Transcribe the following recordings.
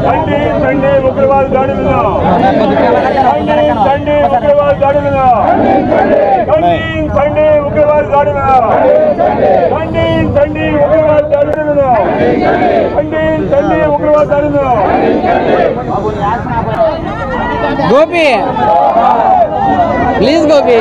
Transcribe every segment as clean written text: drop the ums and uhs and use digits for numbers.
ఖండించండి ఉగ్రవాద దాడులను, ఖండించండి ఉగ్రవాద దాడులను, ఖండించండి ఉగ్రవాద దాడులను, ఖండించండి ఉగ్రవాద దాడులను, ఖండించండి ఉగ్రవాద దాడులను. గోపి ప్లీజ్ గోపి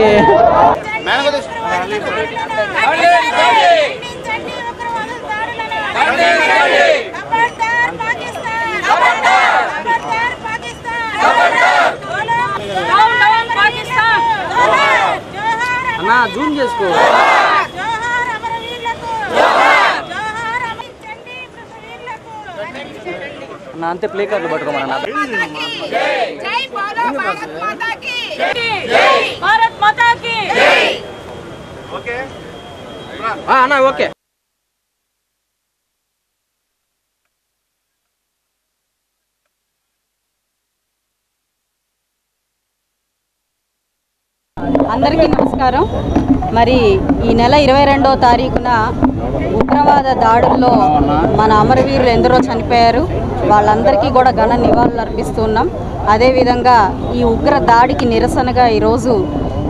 అన్నా జూమ్ చేసుకో అన్నా అంతే ప్లే కార్డులు పట్టుకోమన్నా. అన్నా ఓకే. అందరికీ నమస్కారం. మరి ఈ నెల 22వ తారీఖున ఉగ్రవాద దాడుల్లో మన అమరవీరులు ఎందరో చనిపోయారు. వాళ్ళందరికీ కూడా ఘన నివాళులు అర్పిస్తున్నాం. అదేవిధంగా ఈ ఉగ్ర దాడికి నిరసనగా ఈరోజు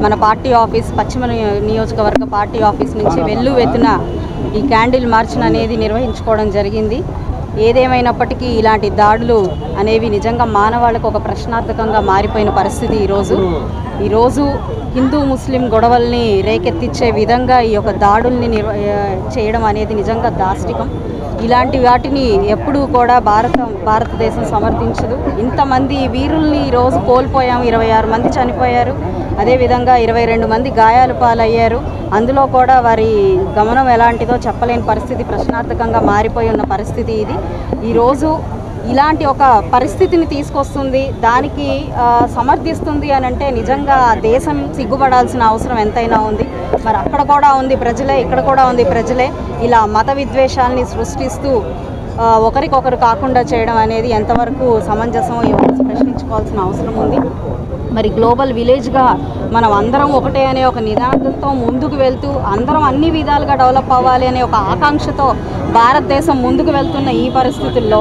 మన పార్టీ ఆఫీస్ పశ్చిమ నియోజకవర్గ పార్టీ ఆఫీస్ నుంచి వెల్లువెత్తున ఈ క్యాండిల్ మార్చ్ అనేది నిర్వహించుకోవడం జరిగింది. ఏదేమైనప్పటికీ ఇలాంటి దాడులు అనేవి నిజంగా మానవాళికి ఒక ప్రశ్నార్థకంగా మారిపోయిన పరిస్థితి ఈరోజు హిందూ ముస్లిం గొడవల్ని రేకెత్తించే విధంగా ఈ యొక్క దాడుల్ని చేయడం అనేది నిజంగా దాష్టికం. ఇలాంటి వాటిని ఎప్పుడూ కూడా భారతదేశం సమర్థించదు. ఇంతమంది వీరుల్ని ఈరోజు కోల్పోయాము. 26 మంది చనిపోయారు. అదేవిధంగా 22 మంది గాయాలు పాలయ్యారు. అందులో కూడా వారి గమనం ఎలాంటిదో చెప్పలేని పరిస్థితి, ప్రశ్నార్థకంగా మారిపోయి ఉన్న పరిస్థితి ఇది. ఈరోజు ఇలాంటి ఒక పరిస్థితిని తీసుకొస్తుంది, దానికి సమర్థిస్తుంది అని అంటే నిజంగా దేశం సిగ్గుపడాల్సిన అవసరం ఎంతైనా ఉంది. మరి అక్కడ కూడా ఉంది ప్రజలే, ఇక్కడ కూడా ఉంది ప్రజలే. ఇలా మత విద్వేషాలని సృష్టిస్తూ ఒకరికొకరు కాకుండా చేయడం అనేది ఎంతవరకు సమంజసం ప్రశ్నించుకోవాల్సిన అవసరం ఉంది. మరి గ్లోబల్ విలేజ్గా మనం అందరం ఒకటే అనే ఒక నినాదంతో ముందుకు వెళ్తూ అందరం అన్ని విధాలుగా డెవలప్ అవ్వాలి అనే ఒక ఆకాంక్షతో భారతదేశం ముందుకు వెళ్తున్న ఈ పరిస్థితుల్లో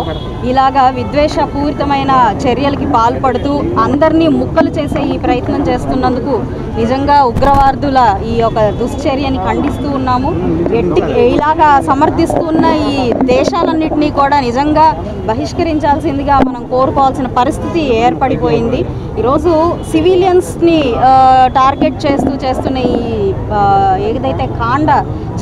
ఇలాగా విద్వేషపూరితమైన చర్యలకి పాల్పడుతూ అందరినీ ముక్కలు చేసే ఈ ప్రయత్నం చేస్తున్నందుకు నిజంగా ఉగ్రవాదుల ఈ యొక్క దుశ్చర్యని ఖండిస్తూ ఉన్నాము. ఇలాగా సమర్థిస్తున్న ఈ దేశాలన్నింటినీ కూడా నిజంగా బహిష్కరించాల్సిందిగా మనం కోరుకోవాల్సిన పరిస్థితి ఏర్పడిపోయింది. ఈరోజు సివిలియన్స్ని టార్గెట్ చేస్తున్న ఈ ఏదైతే కాండ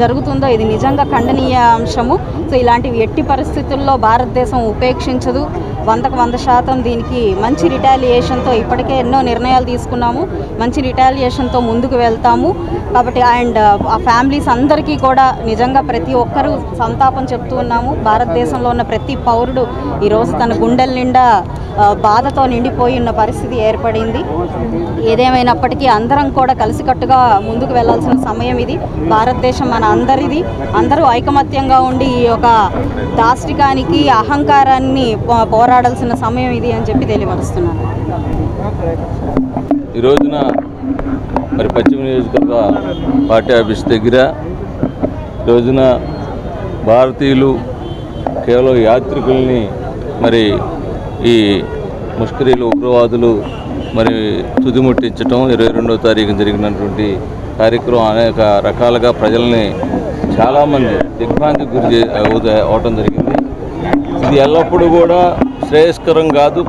జరుగుతుందో ఇది నిజంగా ఖండనీయ అంశము. సో ఇలాంటివి ఎట్టి పరిస్థితుల్లో భారతదేశం ఉపేక్షించదు. 100% దీనికి మంచి రిటాలియేషన్తో ఇప్పటికే ఎన్నో నిర్ణయాలు తీసుకున్నాము. మంచి రిటాలియేషన్తో ముందుకు వెళ్తాము. కాబట్టి అండ్ ఆ ఫ్యామిలీస్ అందరికీ కూడా నిజంగా ప్రతి ఒక్కరూ సంతాపం చెప్తూ ఉన్నాము. భారతదేశంలో ఉన్న ప్రతి పౌరుడు ఈరోజు తన గుండెల నిండా బాధతో నిండిపోయి ఉన్న పరిస్థితి ఏర్పడింది. ఏదేమైనప్పటికీ అందరం కూడా కలిసికట్టుగా ముందుకు వెళ్లాల్సిన సమయం ఇది. భారతదేశం మన అందరిది. అందరూ ఐకమత్యంగా ఉండి ఈ యొక్క దాష్టికానికి అహంకారాన్ని పోరాడాల్సిన సమయం ఇది అని చెప్పి తెలియపరుస్తున్నాను. ఈ రోజున మరి పశ్చిమ నియోజకవర్గ పార్టీ ఆఫీస్ దగ్గర రోజున భారతీయులు కేవలం యాత్రికుల్ని మరి ఈ ముష్కరీలు ఉగ్రవాదులు మరి తుదిముట్టించడం 22వ తారీఖున జరిగినటువంటి కార్యక్రమం అనేక రకాలుగా ప్రజల్ని చాలామంది దిగ్భ్రాంతికి గురి అవటం జరిగింది. ఇది ఎల్లప్పుడూ కూడా శ్రేయస్కరం కాదు.